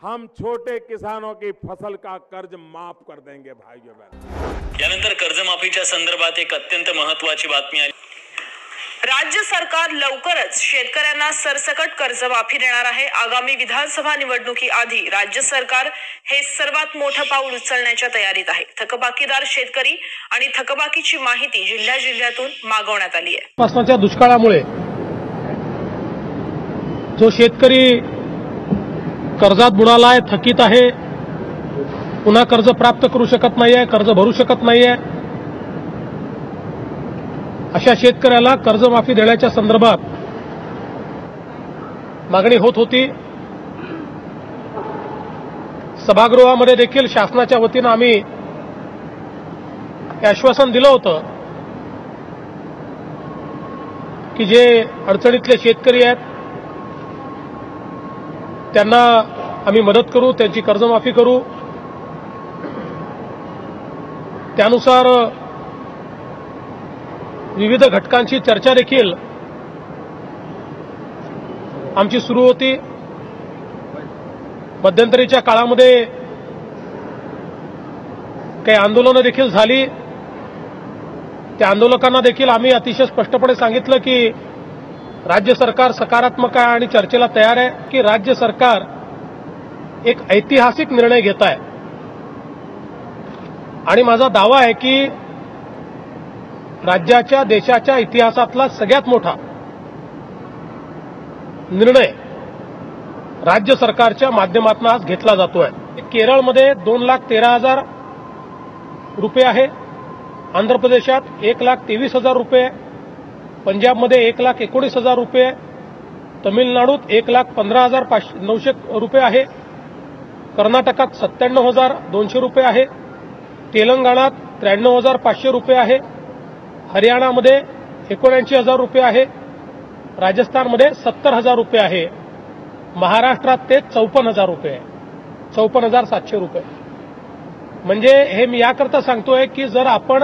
हम छोटे किसानों की फसल का कर्ज माफ कर देंगे भाइयों बहनों। यानंतर कर्जमाफीच्या संदर्भात एक अत्यंत महत्त्वाची बातमी आली। राज्य सरकार लवकरच शेतकऱ्यांना सरसकट कर्जमाफी देणार आहे। आगामी विधानसभा निवडणुकीआधी राज्य सरकार हे सर्वात मोठं पाऊल उचलण्याच्या तयारीत आहे। थकबाकीदार शेतकरी आणि थकबाकीची माहिती जिल्ह्यातून मागवण्यात आली आहे। पावसाच्या दुष्काळामुळे जो शेतकरी कर्जात बुडालाय, थकीत आहे, पुन्हा कर्ज प्राप्त करू शकत नाहीये, कर्ज भरू शकत नाहीये, अशा शेतकऱ्याला कर्जमाफी देण्याच्या संदर्भात मागणी होत होती। सभागृहामध्ये देखील शासनाच्या वतीनं आम्ही हे आश्वासन दिलं होतं की जे अडचणीतले शेतकरी आहेत त्यांना आम्ही मदत करू, त्यांची कर्जमाफी करू। त्यानुसार विविध घटकांची चर्चा देखील आमची सुरू होती। मध्यंतरीच्या काळामध्ये काही आंदोलनं देखील झाली। त्या आंदोलकांना देखील आम्ही अतिशय स्पष्टपणे सांगितलं की राज्य सरकार सकारात्मक आहे आणि चर्चेला तयार आहे, की राज्य सरकार एक ऐतिहासिक निर्णय घेत आहे आणि माझा दावा आहे की राज्याच्या देशाच्या इतिहासातला सगळ्यात मोठा निर्णय राज्य सरकारच्या माध्यमातून आज घेतला जातोय। केरळमध्ये 2,13,000 रुपये आहे, आंध्र प्रदेशात 1,23,000 रुपये, पंजाबमध्ये 1,19,000 रुपये, तमिळनाडूत 1,15,900 रुपये आहे, कर्नाटकात 97,200 रुपये आहे, तेलंगणात 93,500 रुपये आहे, हरियाणामध्ये 79,000 रुपये आहे, राजस्थानमध्ये 70,000 रुपये आहे, महाराष्ट्रात ते 54,000 रुपये आहे, 54,700 रुपये। म्हणजे हे मी याकरता सांगतोय की जर आपण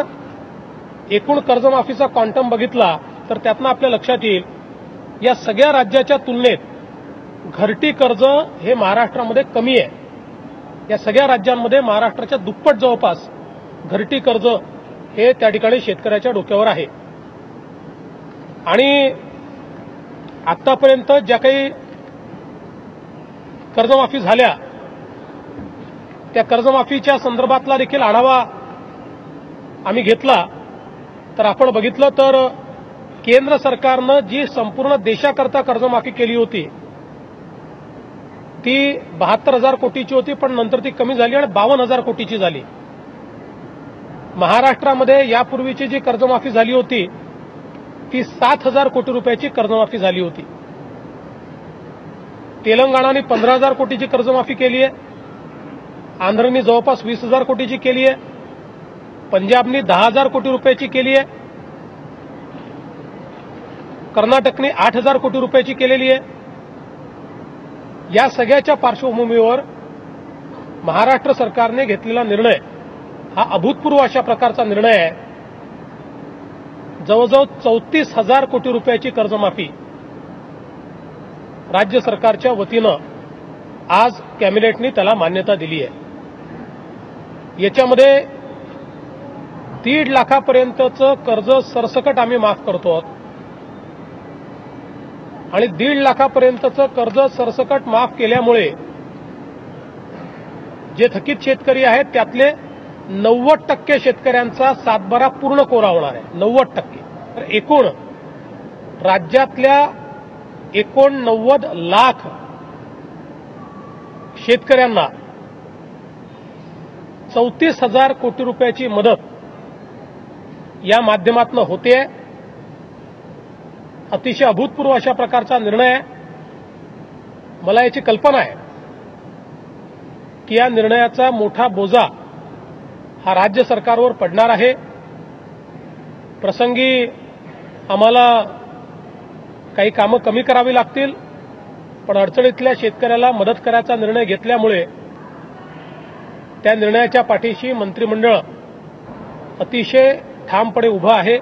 एकूण कर्जमाफीचा क्वांटम बघितला तर त्यातनं आपल्या लक्षात येईल या सगळ्या राज्याच्या तुलनेत घरटी कर्ज हे महाराष्ट्रामध्ये कमी आहे। या सगळ्या राज्यांमध्ये महाराष्ट्राच्या दुप्पट जवळपास घरटी कर्ज हे त्या ठिकाणी शेतकऱ्याच्या डोक्यावर आहे। आणि आतापर्यंत ज्या काही कर्जमाफी झाल्या त्या कर्जमाफीच्या संदर्भातला देखील आढावा आम्ही घेतला तर आपण बघितलं तर केंद्र सरकारनं जी संपूर्ण देशाकरता कर्जमाफी केली होती ती 72,000 कोटीची होती, पण नंतर ती कमी झाली आणि 52,000 कोटीची झाली। महाराष्ट्रामध्ये यापूर्वीची जी कर्जमाफी झाली होती ती 7,000 कोटी रुपयाची कर्जमाफी झाली होती। तेलंगणाने 15,000 कोटीची कर्जमाफी केली आहे, आंध्रने जवळपास 20,000 कोटीची केली आहे, पंजाबने 10,000 कोटी रुपयाची केली आहे, कर्नाटकने 8,000 कोटी रुपयाची केलेली आहे। या सगळ्याच्या पार्श्वभूमीवर महाराष्ट्र सरकारने घेतलेला निर्णय हा अभूतपूर्व अशा प्रकारचा निर्णय आहे। जवळजवळ 34,000 कोटी रुपयाची कर्जमाफी राज्य सरकारच्या वतीनं आज कॅबिनेटने त्याला मान्यता दिली आहे। याच्यामध्ये 1.5 लाखापर्यंतचं कर्ज सरसकट आम्ही माफ करतो आणि 1.5 लाखापर्यंतचं कर्ज सरसकट माफ केल्यामुळे जे थकीत शेतकरी आहेत त्यातले 90% शेतकऱ्यांचा सातबारा पूर्ण कोरा होणार आहे। 90%। तर एकूण राज्यातल्या 89 लाख शेतकऱ्यांना 34,000 कोटी रुपयाची मदत या माध्यमातून होते। अतिशय अभूतपूर्व अशा प्रकारचा निर्णय आहे। मला याची कल्पना आहे की या निर्णयाचा मोठा बोजा हा राज्य सरकारवर पडणार आहे। प्रसंगी आम्हाला काही कामं कमी करावी लागतील, पण अडचणीतल्या शेतकऱ्याला मदत करायचा निर्णय घेतल्यामुळे त्या निर्णयाच्या पाठीशी मंत्रिमंडळ अतिशय ठामपणे उभं आहे।